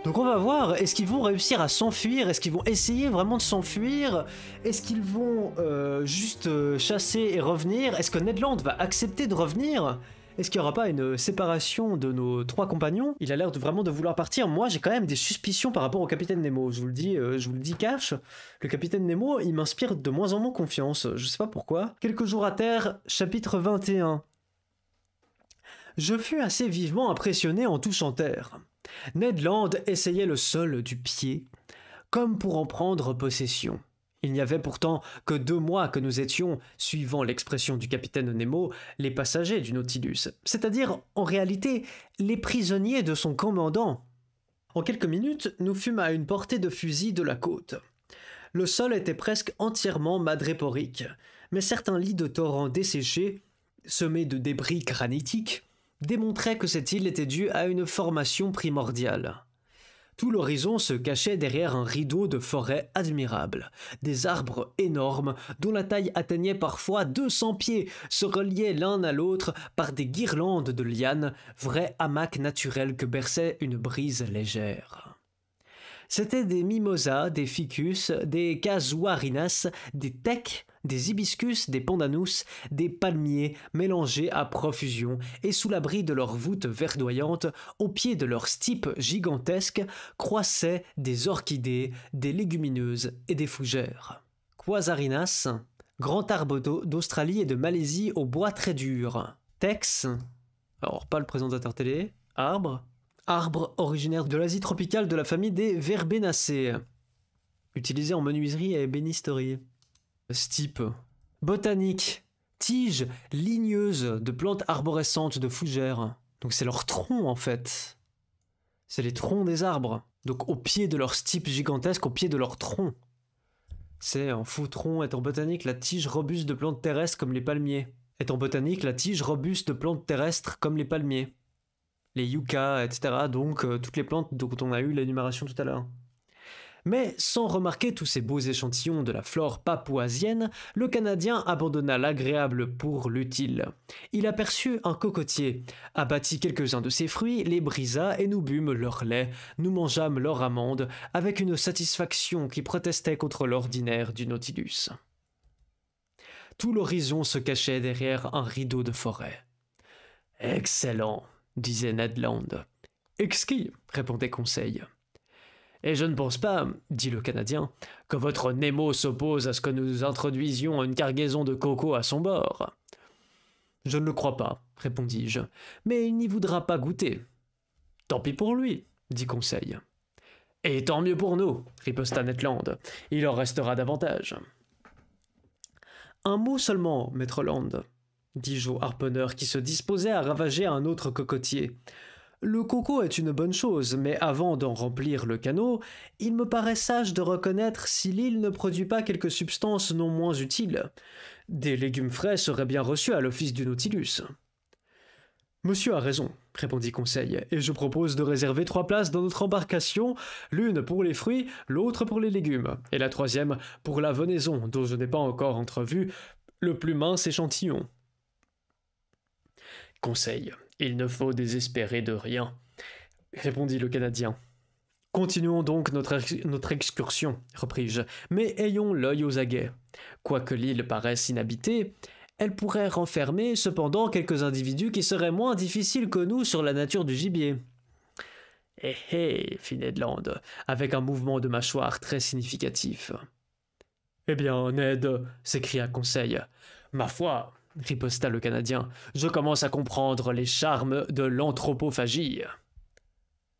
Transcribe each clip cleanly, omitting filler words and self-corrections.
Donc on va voir, est-ce qu'ils vont réussir à s'enfuir? Est-ce qu'ils vont essayer vraiment de s'enfuir? Est-ce qu'ils vont juste chasser et revenir? Est-ce que Ned Land va accepter de revenir? Est-ce qu'il n'y aura pas une séparation de nos trois compagnons? Il a l'air vraiment de vouloir partir. Moi, j'ai quand même des suspicions par rapport au capitaine Nemo. Je vous le dis cash. Le capitaine Nemo, il m'inspire de moins en moins confiance. Je sais pas pourquoi. Quelques jours à terre, chapitre 21. Je fus assez vivement impressionné en touchant terre. Ned Land essayait le sol du pied, comme pour en prendre possession. Il n'y avait pourtant que 2 mois que nous étions, suivant l'expression du capitaine Nemo, les passagers du Nautilus, c'est-à-dire, en réalité, les prisonniers de son commandant. En quelques minutes, nous fûmes à une portée de fusil de la côte. Le sol était presque entièrement madréporique, mais certains lits de torrents desséchés, semés de débris granitiques, démontraient que cette île était due à une formation primordiale. Tout l'horizon se cachait derrière un rideau de forêt admirable. Des arbres énormes, dont la taille atteignait parfois 200 pieds, se reliaient l'un à l'autre par des guirlandes de lianes, vrais hamacs naturels que berçait une brise légère. C'étaient des mimosas, des ficus, des casuarinas, des tecs, des hibiscus, des pandanus, des palmiers mélangés à profusion, et sous l'abri de leurs voûtes verdoyantes, au pied de leurs stipes gigantesques, croissaient des orchidées, des légumineuses et des fougères. Quasarinas, grand arbre d'Australie et de Malaisie au bois très dur. Tex, alors pas le présentateur télé, arbre originaire de l'Asie tropicale de la famille des Verbenacées, utilisé en menuiserie et ébénisterie. Stipe, botanique, tiges ligneuses de plantes arborescentes de fougères. Donc c'est leur tronc en fait. C'est les troncs des arbres. Donc au pied de leur stipe gigantesque, au pied de leur tronc. C'est un faux tronc est en botanique la tige robuste de plantes terrestres comme les palmiers. Est en botanique la tige robuste de plantes terrestres comme les palmiers. Les yuccas, etc. Donc toutes les plantes dont on a eu l'énumération tout à l'heure. Mais sans remarquer tous ces beaux échantillons de la flore papouasienne, le Canadien abandonna l'agréable pour l'utile. Il aperçut un cocotier, abattit quelques-uns de ses fruits, les brisa et nous bûmes leur lait, nous mangeâmes leur amande, avec une satisfaction qui protestait contre l'ordinaire du Nautilus. Tout l'horizon se cachait derrière un rideau de forêt. « Excellent !» disait Ned Land. « Exquis !» répondait Conseil. « Et je ne pense pas, dit le Canadien, que votre Nemo s'oppose à ce que nous introduisions une cargaison de coco à son bord. »« Je ne le crois pas, répondis-je, mais il n'y voudra pas goûter. »« Tant pis pour lui, dit Conseil. »« Et tant mieux pour nous, riposta Ned Land, il en restera davantage. »« Un mot seulement, maître Land, dis-je au harponneur qui se disposait à ravager un autre cocotier. Le coco est une bonne chose, mais avant d'en remplir le canot, il me paraît sage de reconnaître si l'île ne produit pas quelque substance non moins utile. Des légumes frais seraient bien reçus à l'office du Nautilus. Monsieur a raison, répondit Conseil, et je propose de réserver 3 places dans notre embarcation, l'une pour les fruits, l'autre pour les légumes, et la 3e pour la venaison, dont je n'ai pas encore entrevu le plus mince échantillon. Conseil. Il ne faut désespérer de rien, répondit le Canadien. Continuons donc notre excursion, repris-je, mais ayons l'œil aux aguets. Quoique l'île paraisse inhabitée, elle pourrait renfermer cependant quelques individus qui seraient moins difficiles que nous sur la nature du gibier. Eh eh, fit Ned Land, avec un mouvement de mâchoire très significatif. Eh bien, Ned, s'écria Conseil, ma foi, riposta le Canadien, je commence à comprendre les charmes de l'anthropophagie.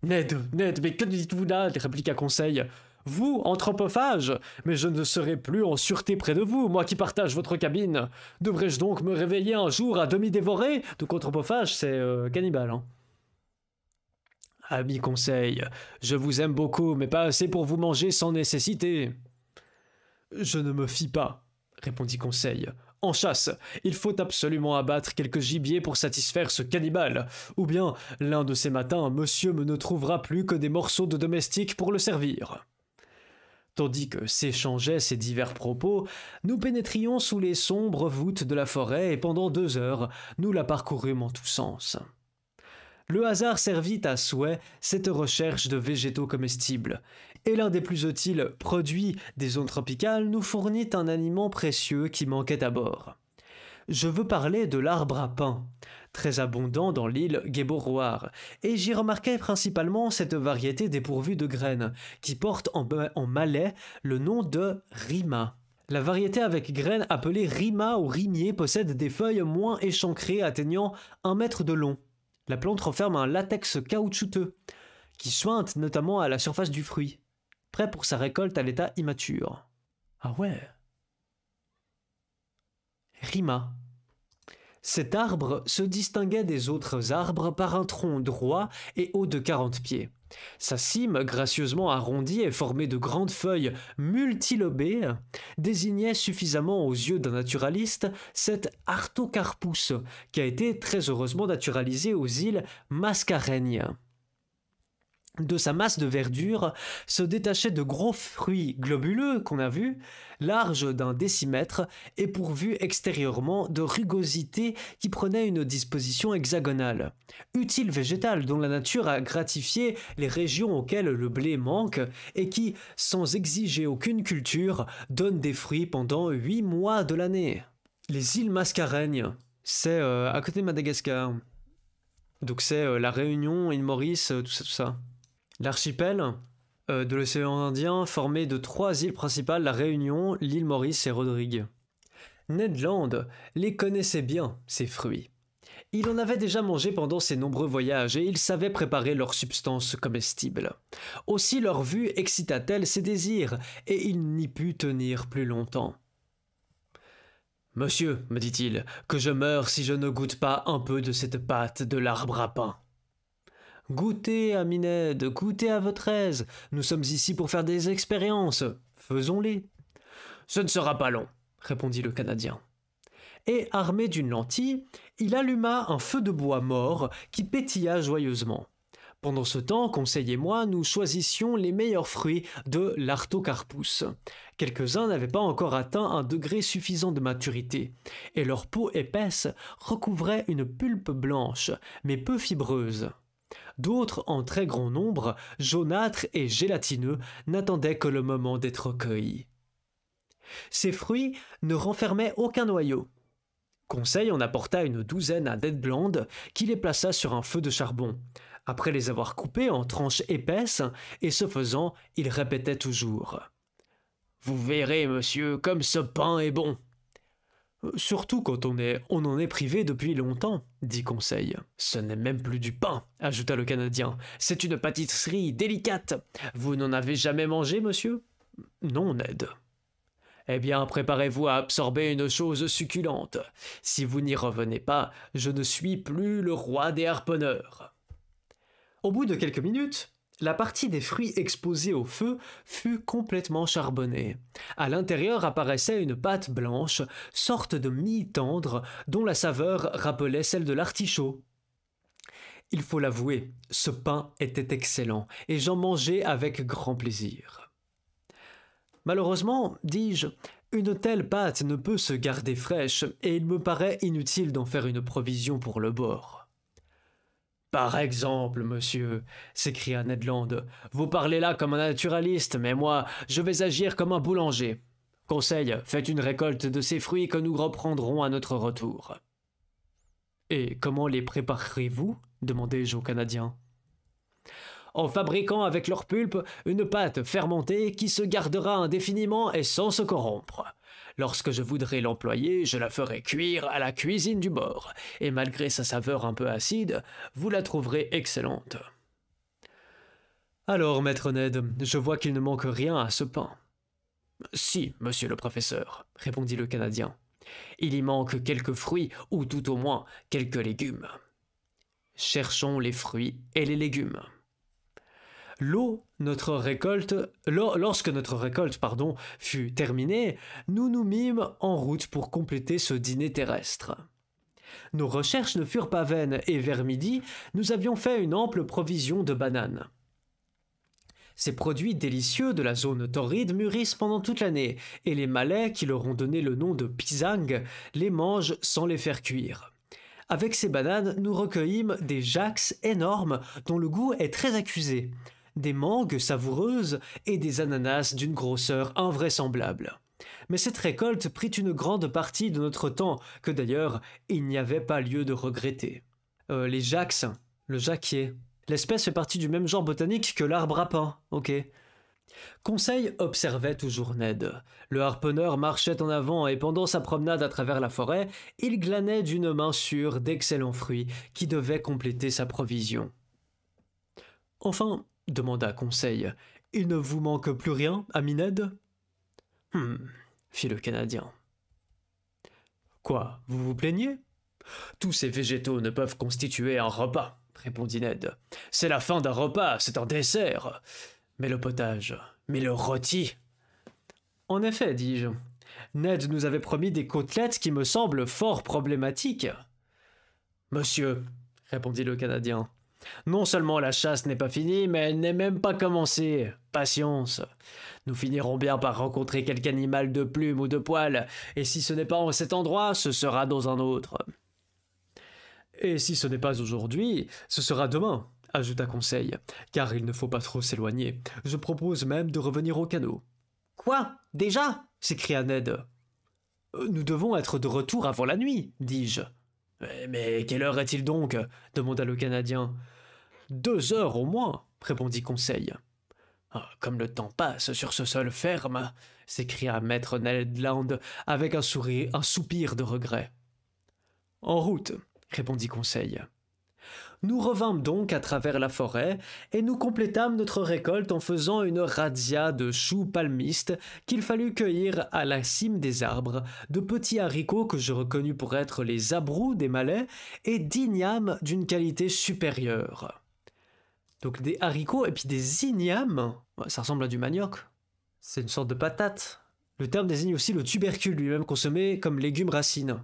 Ned, mais que dites-vous là répliqua Conseil. Vous, anthropophage? Mais je ne serai plus en sûreté près de vous, moi qui partage votre cabine. Devrais-je donc me réveiller un jour à demi dévoré? Donc anthropophage, c'est cannibale, hein. Ami Conseil, je vous aime beaucoup, mais pas assez pour vous manger sans nécessité. Je ne me fie pas, répondit Conseil. En chasse, il faut absolument abattre quelques gibiers pour satisfaire ce cannibale, ou bien, l'un de ces matins, monsieur me ne trouvera plus que des morceaux de domestique pour le servir. Tandis que s'échangeaient ces divers propos, nous pénétrions sous les sombres voûtes de la forêt et pendant 2 heures, nous la parcourûmes en tous sens. Le hasard servit à souhait cette recherche de végétaux comestibles, et l'un des plus utiles produits des zones tropicales nous fournit un aliment précieux qui manquait à bord. Je veux parler de l'arbre à pain, très abondant dans l'île Guéboroar, et j'y remarquais principalement cette variété dépourvue de graines, qui porte en malais le nom de rima. La variété avec graines appelée rima ou rimier possède des feuilles moins échancrées atteignant 1 mètre de long. La plante renferme un latex caoutchouteux, qui suinte notamment à la surface du fruit, prêt pour sa récolte à l'état immature. Ah ouais. Rima. Cet arbre se distinguait des autres arbres par un tronc droit et haut de 40 pieds. Sa cime, gracieusement arrondie et formée de grandes feuilles multilobées, désignait suffisamment aux yeux d'un naturaliste cet Artocarpus, qui a été très heureusement naturalisé aux îles Mascareignes. De sa masse de verdure se détachaient de gros fruits globuleux qu'on a vus, larges d'1 décimètre et pourvus extérieurement de rugosités qui prenaient une disposition hexagonale. Utile végétal dont la nature a gratifié les régions auxquelles le blé manque et qui, sans exiger aucune culture, donne des fruits pendant 8 mois de l'année. Les îles Mascareignes, c'est à côté de Madagascar. Donc c'est la Réunion, île Maurice, tout ça. L'archipel de l'océan Indien formé de 3 îles principales, la Réunion, l'île Maurice et Rodrigue. Ned Land les connaissait bien, ces fruits. Il en avait déjà mangé pendant ses nombreux voyages et il savait préparer leur substance comestible. Aussi leur vue excita-t-elle ses désirs et il n'y put tenir plus longtemps. « Monsieur, me dit-il, que je meure si je ne goûte pas un peu de cette pâte de l'arbre à pain. » Goûtez, ami Ned, goûtez à votre aise. Nous sommes ici pour faire des expériences. Faisons-les. Ce ne sera pas long, répondit le Canadien. Et, armé d'une lentille, il alluma un feu de bois mort qui pétilla joyeusement. Pendant ce temps, Conseil et moi, nous choisissions les meilleurs fruits de l'Artocarpus. Quelques-uns n'avaient pas encore atteint un degré suffisant de maturité, et leur peau épaisse recouvrait une pulpe blanche, mais peu fibreuse. D'autres, en très grand nombre, jaunâtres et gélatineux, n'attendaient que le moment d'être cueillis. Ces fruits ne renfermaient aucun noyau. Conseil en apporta une douzaine à Ned Land, qui les plaça sur un feu de charbon, après les avoir coupés en tranches épaisses, et ce faisant, il répétait toujours « Vous verrez, monsieur, comme ce pain est bon !» Surtout quand on en est privé depuis longtemps, dit Conseil. Ce n'est même plus du pain, ajouta le Canadien. C'est une pâtisserie délicate. Vous n'en avez jamais mangé, monsieur? Non, Ned. Eh bien, préparez-vous à absorber une chose succulente. Si vous n'y revenez pas, je ne suis plus le roi des harponneurs. Au bout de quelques minutes, la partie des fruits exposés au feu fut complètement charbonnée. À l'intérieur apparaissait une pâte blanche, sorte de mie tendre, dont la saveur rappelait celle de l'artichaut. Il faut l'avouer, ce pain était excellent, et j'en mangeai avec grand plaisir. Malheureusement, dis-je, une telle pâte ne peut se garder fraîche, et il me paraît inutile d'en faire une provision pour le bord. Par exemple, monsieur, s'écria Ned Land, vous parlez là comme un naturaliste, mais moi, je vais agir comme un boulanger. Conseil, faites une récolte de ces fruits que nous reprendrons à notre retour. Et comment les préparerez-vous? Demandai-je au Canadien. En fabriquant avec leur pulpe une pâte fermentée qui se gardera indéfiniment et sans se corrompre. Lorsque je voudrais l'employer, je la ferai cuire à la cuisine du bord, et malgré sa saveur un peu acide, vous la trouverez excellente. Alors, maître Ned, je vois qu'il ne manque rien à ce pain. Si, monsieur le professeur, répondit le Canadien. Il y manque quelques fruits, ou tout au moins quelques légumes. Cherchons les fruits et les légumes. Lorsque notre récolte fut terminée, nous nous mîmes en route pour compléter ce dîner terrestre. Nos recherches ne furent pas vaines et vers midi, nous avions fait une ample provision de bananes. Ces produits délicieux de la zone torride mûrissent pendant toute l'année et les Malais, qui leur ont donné le nom de pisang, les mangent sans les faire cuire. Avec ces bananes, nous recueillîmes des jax énormes dont le goût est très accusé, des mangues savoureuses et des ananas d'une grosseur invraisemblable. Mais cette récolte prit une grande partie de notre temps, que d'ailleurs il n'y avait pas lieu de regretter. Les jax, le jacquier. L'espèce fait partie du même genre botanique que l'arbre à pain, ok. Conseil observait toujours Ned. Le harponneur marchait en avant et pendant sa promenade à travers la forêt, il glanait d'une main sûre d'excellents fruits qui devaient compléter sa provision. « Enfin, demanda Conseil, il ne vous manque plus rien, ami Ned ?»« fit le Canadien. « Quoi, vous vous plaignez ? Tous ces végétaux ne peuvent constituer un repas, répondit Ned. C'est la fin d'un repas, c'est un dessert. Mais le potage, mais le rôti. En effet, dis-je. Ned nous avait promis des côtelettes qui me semblent fort problématiques. Monsieur, répondit le Canadien, non seulement la chasse n'est pas finie, mais elle n'est même pas commencée. Patience. Nous finirons bien par rencontrer quelque animal de plume ou de poil, et si ce n'est pas en cet endroit, ce sera dans un autre. Et si ce n'est pas aujourd'hui, ce sera demain, ajouta Conseil, car il ne faut pas trop s'éloigner. Je propose même de revenir au canot. Quoi, déjà s'écria Ned. Nous devons être de retour avant la nuit, dis-je. Mais quelle heure est-il donc demanda le Canadien. 2 heures au moins, répondit Conseil. Comme le temps passe sur ce sol ferme, s'écria maître Ned Land avec un soupir de regret. En route, répondit Conseil. Nous revînmes donc à travers la forêt et nous complétâmes notre récolte en faisant une razzia de choux palmistes qu'il fallut cueillir à la cime des arbres, de petits haricots que je reconnus pour être les abrous des Malais et d'ignames d'une qualité supérieure. Donc des haricots et puis des ignames, ça ressemble à du manioc. C'est une sorte de patate. Le terme désigne aussi le tubercule lui-même consommé comme légume racine.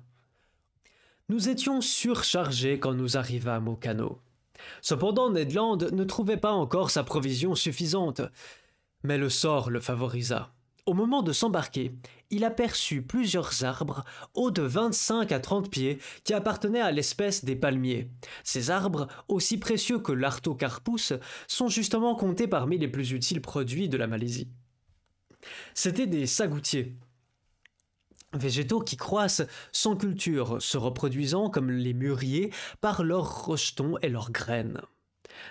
Nous étions surchargés quand nous arrivâmes au canot. Cependant, Ned Land ne trouvait pas encore sa provision suffisante. Mais le sort le favorisa. Au moment de s'embarquer, il aperçut plusieurs arbres hauts de 25 à 30 pieds qui appartenaient à l'espèce des palmiers. Ces arbres, aussi précieux que l'Artocarpus, sont justement comptés parmi les plus utiles produits de la Malaisie. C'étaient des sagoutiers. Végétaux qui croissent sans culture, se reproduisant comme les mûriers par leurs rejetons et leurs graines.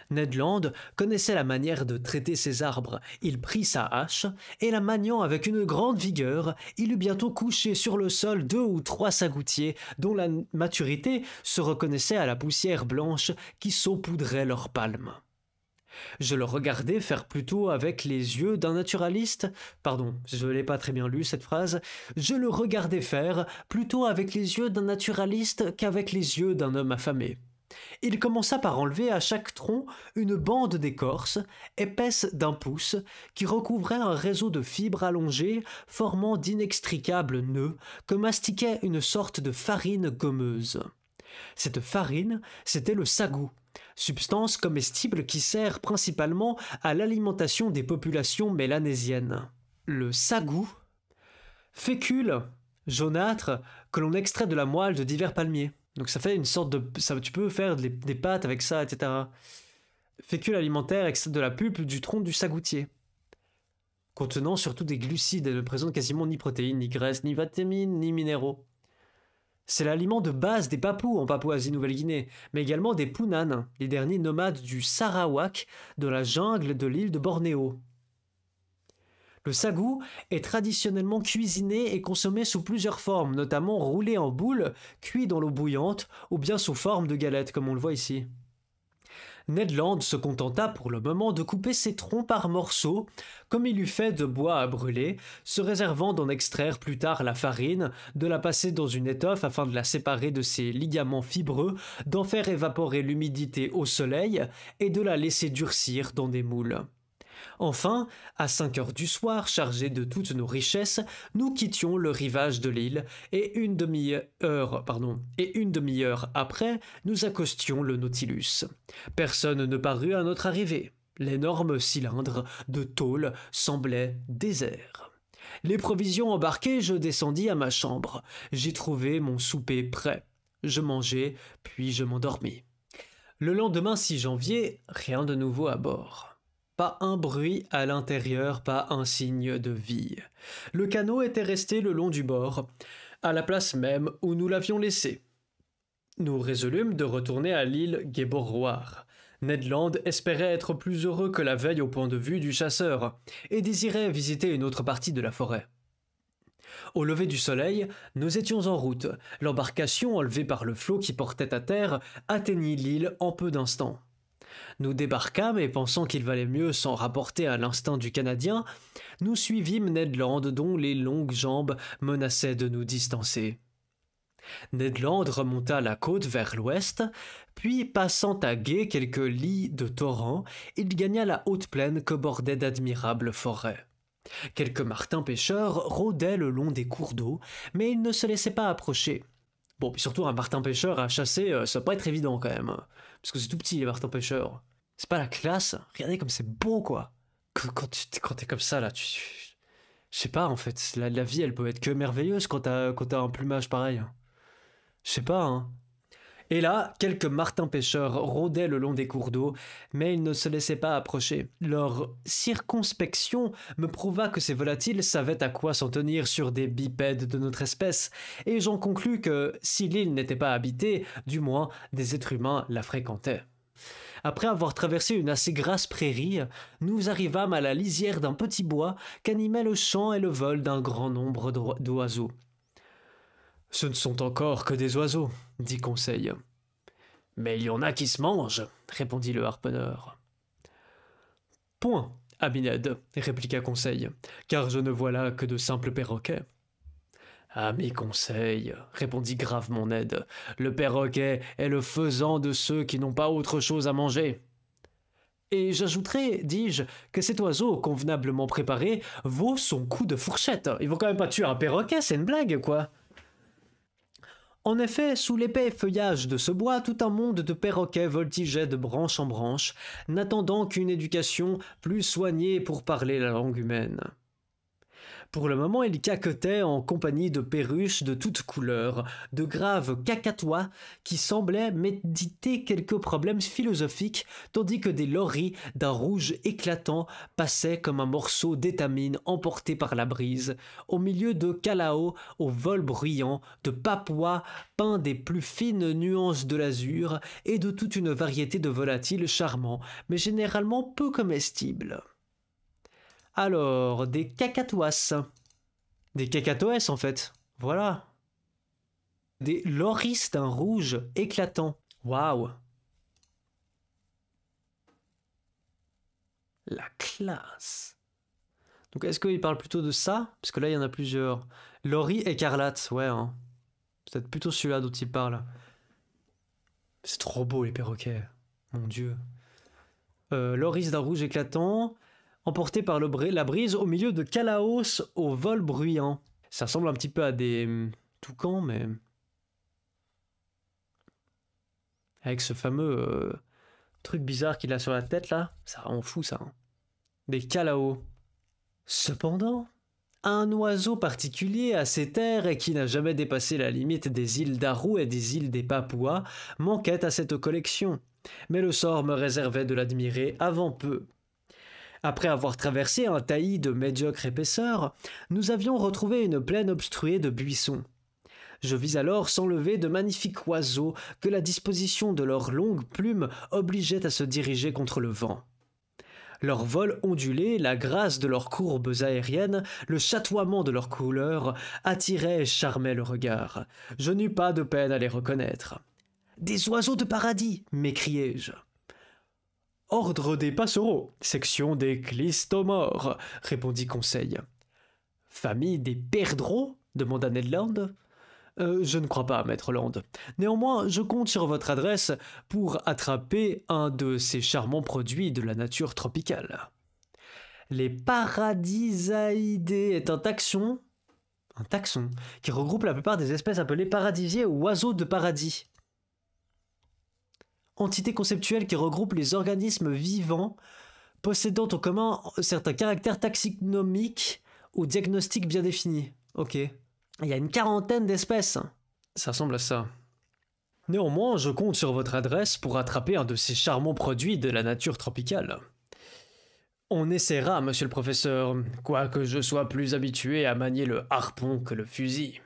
Ned Land connaissait la manière de traiter ces arbres. Il prit sa hache et la maniant avec une grande vigueur, il eut bientôt couché sur le sol 2 ou 3 sagoutiers dont la maturité se reconnaissait à la poussière blanche qui saupoudrait leurs palmes. Je le regardais faire plutôt avec les yeux d'un naturaliste. Pardon, je ne l'ai pas très bien lu cette phrase. Je le regardais faire plutôt avec les yeux d'un naturaliste qu'avec les yeux d'un homme affamé. Il commença par enlever à chaque tronc une bande d'écorce, épaisse d'1 pouce, qui recouvrait un réseau de fibres allongées formant d'inextricables nœuds que mastiquait une sorte de farine gommeuse. Cette farine, c'était le sagou, substance comestible qui sert principalement à l'alimentation des populations mélanésiennes. Le sagou, fécule jaunâtre que l'on extrait de la moelle de divers palmiers. Donc ça fait une sorte de... tu peux faire des pâtes avec ça, etc. Fécule alimentaire extrait de la pulpe du tronc du sagoutier. Contenant surtout des glucides et ne présente quasiment ni protéines, ni graisses, ni vitamines, ni minéraux. C'est l'aliment de base des Papous en Papouasie-Nouvelle-Guinée, mais également des Punan, les derniers nomades du Sarawak, de la jungle de l'île de Bornéo. Le sagou est traditionnellement cuisiné et consommé sous plusieurs formes, notamment roulé en boule, cuit dans l'eau bouillante, ou bien sous forme de galette, comme on le voit ici. Ned Land se contenta pour le moment de couper ses troncs par morceaux, comme il eût fait de bois à brûler, se réservant d'en extraire plus tard la farine, de la passer dans une étoffe afin de la séparer de ses ligaments fibreux, d'en faire évaporer l'humidité au soleil et de la laisser durcir dans des moules. Enfin, à 5 heures du soir, chargés de toutes nos richesses, nous quittions le rivage de l'île et une demi-heure après, nous accostions le Nautilus. Personne ne parut à notre arrivée. L'énorme cylindre de tôle semblait désert. Les provisions embarquées, je descendis à ma chambre. J'y trouvai mon souper prêt. Je mangeai, puis je m'endormis. Le lendemain 6 janvier, rien de nouveau à bord. Pas un bruit à l'intérieur, pas un signe de vie. Le canot était resté le long du bord, à la place même où nous l'avions laissé. Nous résolûmes de retourner à l'île Guéborroir. Ned Land espérait être plus heureux que la veille au point de vue du chasseur, et désirait visiter une autre partie de la forêt. Au lever du soleil, nous étions en route. L'embarcation, enlevée par le flot qui portait à terre, atteignit l'île en peu d'instants. Nous débarquâmes et pensant qu'il valait mieux s'en rapporter à l'instinct du Canadien, nous suivîmes Ned Land dont les longues jambes menaçaient de nous distancer. Ned Land remonta la côte vers l'ouest, puis passant à gué quelques lits de torrent, il gagna la haute plaine que bordaient d'admirables forêts. Quelques martins pêcheurs rôdaient le long des cours d'eau, mais ils ne se laissaient pas approcher. Bon, puis surtout un martin pêcheur à chasser, ça va pas être évident quand même, parce que c'est tout petit les martins pêcheurs. C'est pas la classe, regardez comme c'est beau quoi. Quand t'es comme ça là, je sais pas en fait, la vie elle peut être que merveilleuse quand t'as un plumage pareil. Je sais pas, hein. Et là, quelques martins pêcheurs rôdaient le long des cours d'eau, mais ils ne se laissaient pas approcher. Leur circonspection me prouva que ces volatiles savaient à quoi s'en tenir sur des bipèdes de notre espèce, et j'en conclus que, si l'île n'était pas habitée, du moins des êtres humains la fréquentaient. Après avoir traversé une assez grasse prairie, nous arrivâmes à la lisière d'un petit bois qu'animaient le chant et le vol d'un grand nombre d'oiseaux. « Ce ne sont encore que des oiseaux, » dit Conseil. « Mais il y en a qui se mangent, » répondit le harponneur. « Point, ami Ned, » répliqua Conseil, « car je ne vois là que de simples perroquets. »« Ami Conseil, » répondit gravement Ned, « le perroquet est le faisan de ceux qui n'ont pas autre chose à manger. » Et j'ajouterai, dis-je, que cet oiseau convenablement préparé vaut son coup de fourchette. Ils vont quand même pas tuer un perroquet, c'est une blague, quoi. En effet, sous l'épais feuillage de ce bois, tout un monde de perroquets voltigeait de branche en branche, n'attendant qu'une éducation plus soignée pour parler la langue humaine. Pour le moment, il caquetait en compagnie de perruches de toutes couleurs, de graves cacatois qui semblaient méditer quelques problèmes philosophiques, tandis que des loris d'un rouge éclatant passaient comme un morceau d'étamine emporté par la brise, au milieu de calaos au vol bruyant, de papouas peints des plus fines nuances de l'azur et de toute une variété de volatiles charmants, mais généralement peu comestibles. Alors, des cacatoas. Des cacatoès, en fait. Voilà. Des loris d'un rouge éclatant. Waouh. La classe. Donc, est-ce qu'il parle plutôt de ça? Parce que là, il y en a plusieurs. Loris écarlate, ouais. Hein. Peut-être plutôt celui-là dont il parle. C'est trop beau, les perroquets. Mon Dieu. Loris d'un rouge éclatant... emporté par la brise au milieu de calaos au vol bruyant. Ça ressemble un petit peu à des toucans, mais... avec ce fameux truc bizarre qu'il a sur la tête, là, ça rend fou, ça. Hein. Des calaos. Cependant, un oiseau particulier à ces terres et qui n'a jamais dépassé la limite des îles d'Aru et des îles des Papouas manquait à cette collection. Mais le sort me réservait de l'admirer avant peu. Après avoir traversé un taillis de médiocre épaisseur, nous avions retrouvé une plaine obstruée de buissons. Je vis alors s'enlever de magnifiques oiseaux que la disposition de leurs longues plumes obligeait à se diriger contre le vent. Leur vol ondulé, la grâce de leurs courbes aériennes, le chatoiement de leurs couleurs attiraient et charmaient le regard. Je n'eus pas de peine à les reconnaître. « Des oiseaux de paradis !» m'écriai-je. « Ordre des passereaux, section des clistomores, » répondit Conseil. « Famille des perdreaux » demanda Ned Land. Je ne crois pas, maître Land. Néanmoins, je compte sur votre adresse pour attraper un de ces charmants produits de la nature tropicale. Les Paradisaidés est un taxon qui regroupe la plupart des espèces appelées paradisiers ou oiseaux de paradis. Entité conceptuelle qui regroupe les organismes vivants possédant en commun certains caractères taxinomiques ou diagnostiques bien définis. Ok. Il y a une quarantaine d'espèces. Ça ressemble à ça. Néanmoins, je compte sur votre adresse pour attraper un de ces charmants produits de la nature tropicale. On essaiera, monsieur le professeur, quoique je sois plus habitué à manier le harpon que le fusil.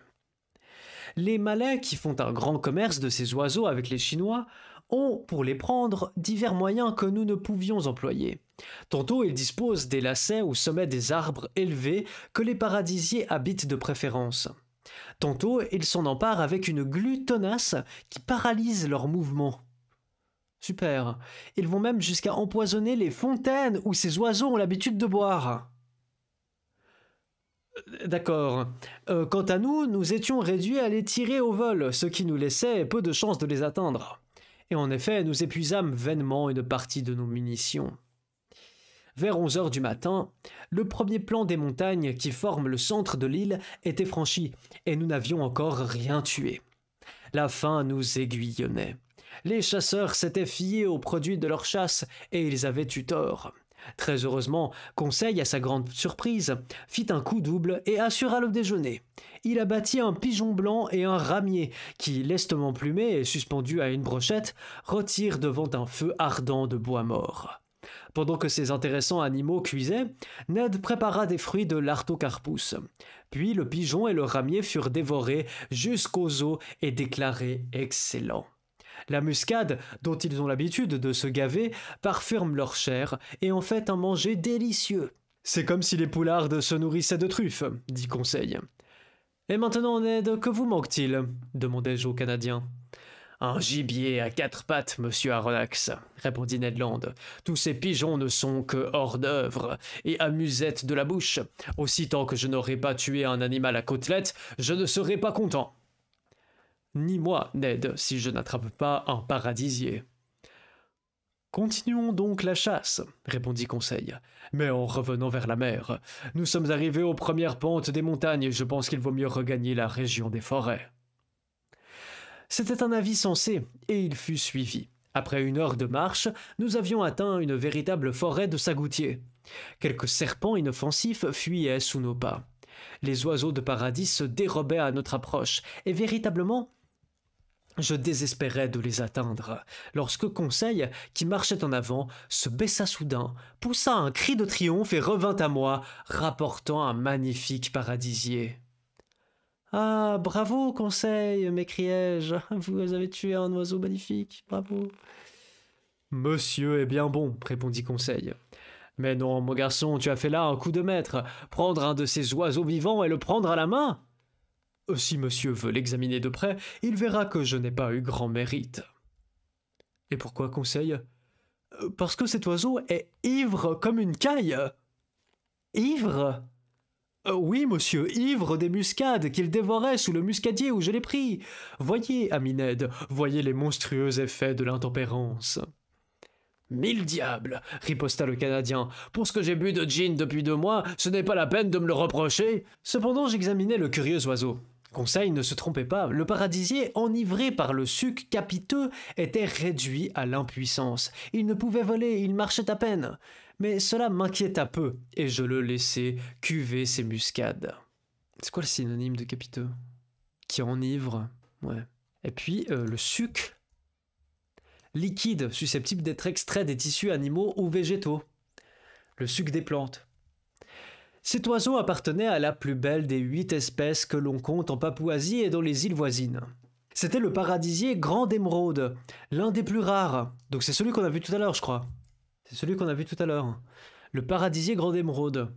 Les Malais, qui font un grand commerce de ces oiseaux avec les Chinois, ont, pour les prendre, divers moyens que nous ne pouvions employer. Tantôt ils disposent des lacets au sommet des arbres élevés que les paradisiers habitent de préférence. Tantôt ils s'en emparent avec une glu tenace qui paralyse leurs mouvements. Super. Ils vont même jusqu'à empoisonner les fontaines où ces oiseaux ont l'habitude de boire. D'accord. Quant à nous, nous étions réduits à les tirer au vol, ce qui nous laissait peu de chances de les atteindre. Et en effet, nous épuisâmes vainement une partie de nos munitions. Vers 11 heures du matin, le premier plan des montagnes qui forment le centre de l'île était franchi, et nous n'avions encore rien tué. La faim nous aiguillonnait. Les chasseurs s'étaient fiés aux produits de leur chasse, et ils avaient eu tort. Très heureusement, Conseil, à sa grande surprise, fit un coup double et assura le déjeuner. Il abattit un pigeon blanc et un ramier qui, lestement plumé et suspendu à une brochette, retirent devant un feu ardent de bois mort. Pendant que ces intéressants animaux cuisaient, Ned prépara des fruits de l'artocarpus. Puis le pigeon et le ramier furent dévorés jusqu'aux os et déclarés excellents. La muscade, dont ils ont l'habitude de se gaver, parfume leur chair et en fait un manger délicieux. « C'est comme si les poulardes se nourrissaient de truffes, » dit Conseil. « Et maintenant, Ned, que vous manque-t-il » demandai-je au Canadien. « Un gibier à 4 pattes, monsieur Aronnax, » répondit Ned Land. « Tous ces pigeons ne sont que hors d'œuvre et amusettes de la bouche. Aussitôt que je n'aurai pas tué un animal à côtelette, je ne serai pas content. » Ni moi, Ned, si je n'attrape pas un paradisier. Continuons donc la chasse, répondit Conseil, mais en revenant vers la mer. Nous sommes arrivés aux premières pentes des montagnes et je pense qu'il vaut mieux regagner la région des forêts. C'était un avis sensé, et il fut suivi. Après 1 heure de marche, nous avions atteint une véritable forêt de sagoutiers. Quelques serpents inoffensifs fuyaient sous nos pas. Les oiseaux de paradis se dérobaient à notre approche, et véritablement, je désespérais de les atteindre, lorsque Conseil, qui marchait en avant, se baissa soudain, poussa un cri de triomphe et revint à moi, rapportant un magnifique paradisier. « Ah, bravo, Conseil !» m'écriai-je. « Vous avez tué un oiseau magnifique, bravo !»« Monsieur est bien bon, » répondit Conseil. « Mais non, mon garçon, tu as fait là un coup de maître. Prendre un de ces oiseaux vivants et le prendre à la main !» Si monsieur veut l'examiner de près, il verra que je n'ai pas eu grand mérite. Et pourquoi, Conseil? Parce que cet oiseau est ivre comme une caille. Ivre? Oui, monsieur, ivre des muscades qu'il dévorait sous le muscadier où je l'ai pris. Voyez, ami Ned, voyez les monstrueux effets de l'intempérance. 1000 diables, riposta le Canadien. Pour ce que j'ai bu de gin depuis 2 mois, ce n'est pas la peine de me le reprocher. Cependant, j'examinais le curieux oiseau. Conseil ne se trompait pas, le paradisier, enivré par le suc capiteux, était réduit à l'impuissance. Il ne pouvait voler, il marchait à peine. Mais cela m'inquiéta peu, et je le laissai cuver ses muscades. C'est quoi le synonyme de capiteux? Qui enivre? Ouais. Et puis, le suc. Liquide, susceptible d'être extrait des tissus animaux ou végétaux. Le suc des plantes. Cet oiseau appartenait à la plus belle des 8 espèces que l'on compte en Papouasie et dans les îles voisines. C'était le paradisier grand d'émeraude, l'un des plus rares. Donc c'est celui qu'on a vu tout à l'heure, je crois. C'est celui qu'on a vu tout à l'heure. Le paradisier grand d'émeraude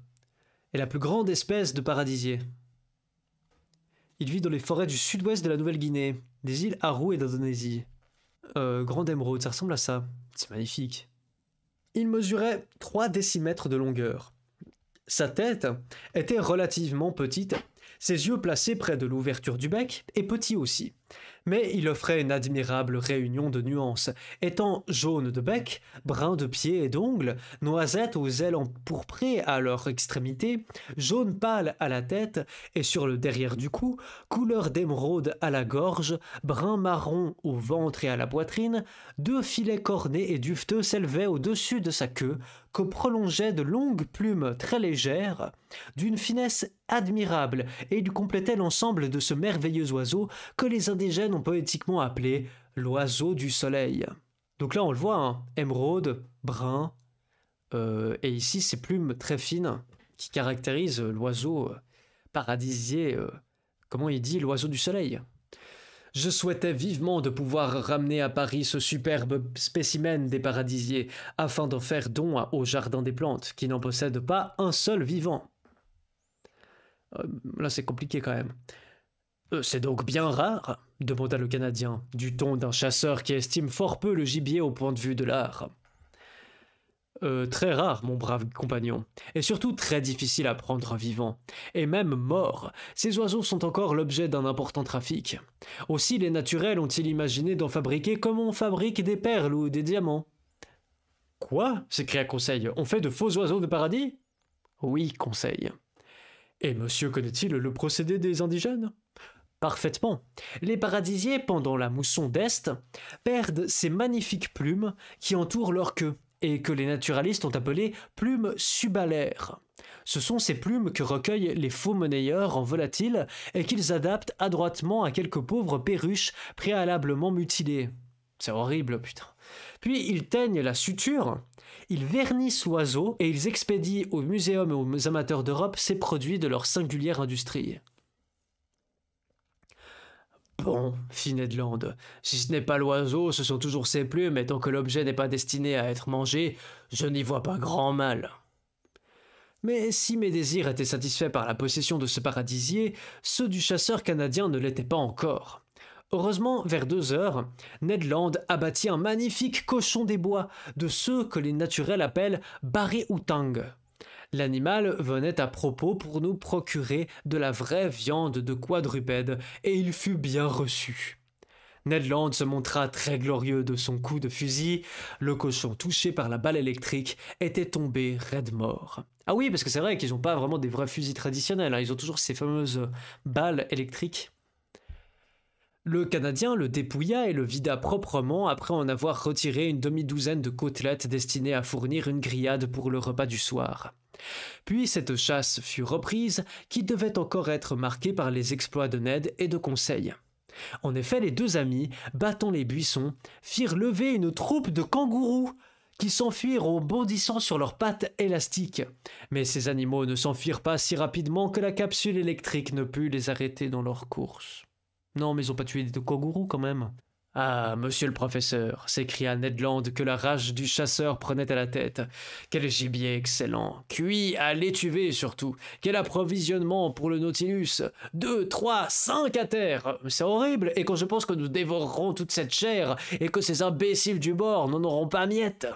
est la plus grande espèce de paradisier. Il vit dans les forêts du sud-ouest de la Nouvelle-Guinée, des îles Aru et d'Indonésie. Grand émeraude, ça ressemble à ça. C'est magnifique. Il mesurait 3 décimètres de longueur. Sa tête était relativement petite, ses yeux placés près de l'ouverture du bec, et petits aussi. Mais il offrait une admirable réunion de nuances, étant jaune de bec, brun de pieds et d'ongles, noisette aux ailes empourprées à leur extrémité, jaune pâle à la tête et sur le derrière du cou, couleur d'émeraude à la gorge, brun marron au ventre et à la poitrine, 2 filets cornés et duveteux s'élevaient au-dessus de sa queue, que prolongeaient de longues plumes très légères, d'une finesse admirable, et il complétait l'ensemble de ce merveilleux oiseau que les indigènes ont poétiquement appelé l'oiseau du soleil. Donc là, on le voit, hein, émeraude, brun, et ici, ces plumes très fines qui caractérisent l'oiseau paradisier, comment il dit, l'oiseau du soleil. Je souhaitais vivement de pouvoir ramener à Paris ce superbe spécimen des paradisiers, afin d'en faire don au jardin des plantes, qui n'en possède pas un seul vivant. Là, c'est compliqué quand même. C'est donc bien rare, demanda le Canadien, du ton d'un chasseur qui estime fort peu le gibier au point de vue de l'art. Très rare, mon brave compagnon, et surtout très difficile à prendre vivant, et même mort. Ces oiseaux sont encore l'objet d'un important trafic. Aussi les naturels ont-ils imaginé d'en fabriquer comme on fabrique des perles ou des diamants. Quoi? S'écria Conseil. On fait de faux oiseaux de paradis? Oui, Conseil. Et monsieur connaît-il le procédé des indigènes? Parfaitement. Les paradisiers, pendant la mousson d'Est, perdent ces magnifiques plumes qui entourent leur queue, et que les naturalistes ont appelées plumes subalaires. Ce sont ces plumes que recueillent les faux monnayeurs en volatile et qu'ils adaptent adroitement à quelques pauvres perruches préalablement mutilées. C'est horrible, putain. Puis ils teignent la suture, ils vernissent l'oiseau et ils expédient aux muséums et aux amateurs d'Europe ces produits de leur singulière industrie. Bon, fit Ned Land, si ce n'est pas l'oiseau, ce sont toujours ses plumes, et tant que l'objet n'est pas destiné à être mangé, je n'y vois pas grand mal. Mais si mes désirs étaient satisfaits par la possession de ce paradisier, ceux du chasseur canadien ne l'étaient pas encore. Heureusement, vers 2 heures, Ned Land abattit un magnifique cochon des bois, de ceux que les naturels appellent bari-outang. L'animal venait à propos pour nous procurer de la vraie viande de quadrupède, et il fut bien reçu. Ned Land se montra très glorieux de son coup de fusil. Le cochon touché par la balle électrique était tombé raide mort. Ah oui, parce que c'est vrai qu'ils n'ont pas vraiment des vrais fusils traditionnels, hein. Ils ont toujours ces fameuses balles électriques. Le Canadien le dépouilla et le vida proprement après en avoir retiré une demi-douzaine de côtelettes destinées à fournir une grillade pour le repas du soir. Puis cette chasse fut reprise, qui devait encore être marquée par les exploits de Ned et de Conseil. En effet, les deux amis, battant les buissons, firent lever une troupe de kangourous, qui s'enfuirent en bondissant sur leurs pattes élastiques. Mais ces animaux ne s'enfuirent pas si rapidement que la capsule électrique ne put les arrêter dans leur course. Non, mais ils n'ont pas tué des kangourous quand même. Ah, monsieur le professeur, s'écria Ned Land que la rage du chasseur prenait à la tête. Quel gibier excellent, cuit à l'étuvée surtout. Quel approvisionnement pour le Nautilus. 2, 3, 5 à terre. C'est horrible, et quand je pense que nous dévorerons toute cette chair et que ces imbéciles du bord n'en auront pas miette.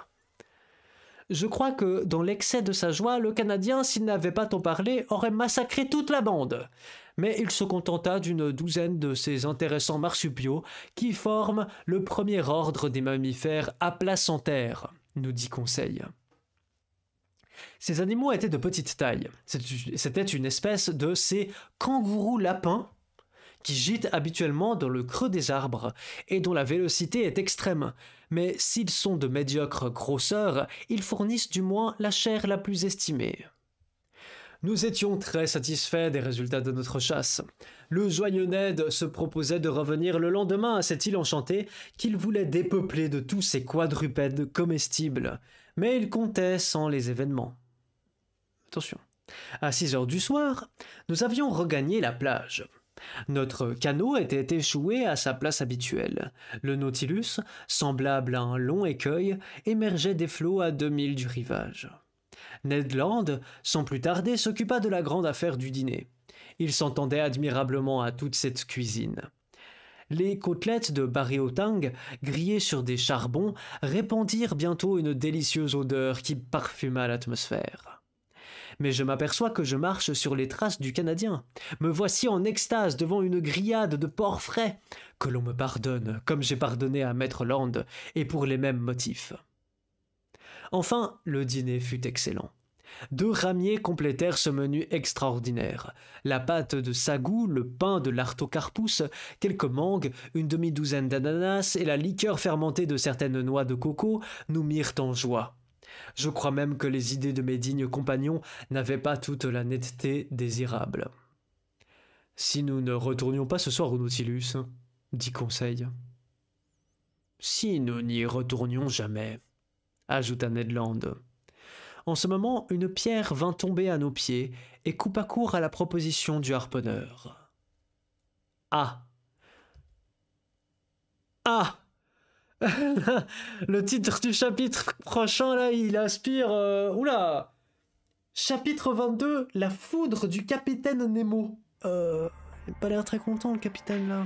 Je crois que, dans l'excès de sa joie, le Canadien, s'il n'avait pas tant parlé, aurait massacré toute la bande. Mais il se contenta d'une douzaine de ces intéressants marsupiaux qui forment le premier ordre des mammifères aplacentaires, nous dit Conseil. Ces animaux étaient de petite taille. C'était une espèce de ces kangourous lapins qui gîtent habituellement dans le creux des arbres et dont la vélocité est extrême. Mais s'ils sont de médiocre grosseur, ils fournissent du moins la chair la plus estimée. Nous étions très satisfaits des résultats de notre chasse. Le joyeux Ned se proposait de revenir le lendemain à cette île enchantée qu'il voulait dépeupler de tous ces quadrupèdes comestibles, mais il comptait sans les événements. Attention. À 6 heures du soir, nous avions regagné la plage. Notre canot était échoué à sa place habituelle. Le Nautilus, semblable à un long écueil, émergeait des flots à 2 milles du rivage. Ned Land, sans plus tarder, s'occupa de la grande affaire du dîner. Il s'entendait admirablement à toute cette cuisine. Les côtelettes de bari-outang, grillées sur des charbons, répandirent bientôt une délicieuse odeur qui parfuma l'atmosphère. Mais je m'aperçois que je marche sur les traces du Canadien. Me voici en extase devant une grillade de porc frais. Que l'on me pardonne, comme j'ai pardonné à Maître Land, et pour les mêmes motifs. Enfin, le dîner fut excellent. 2 ramiers complétèrent ce menu extraordinaire. La pâte de sagou, le pain de l'artocarpus, quelques mangues, une demi-douzaine d'ananas et la liqueur fermentée de certaines noix de coco nous mirent en joie. Je crois même que les idées de mes dignes compagnons n'avaient pas toute la netteté désirable. Si nous ne retournions pas ce soir au Nautilus... dit Conseil. Si nous n'y retournions jamais, ajouta Ned Land. En ce moment, une pierre vint tomber à nos pieds et coupa court à la proposition du harponneur. Ah! Ah! Le titre du chapitre prochain, là, il aspire... Oula! Chapitre 22, la foudre du capitaine Nemo. Il n'a pas l'air très content, le capitaine, là.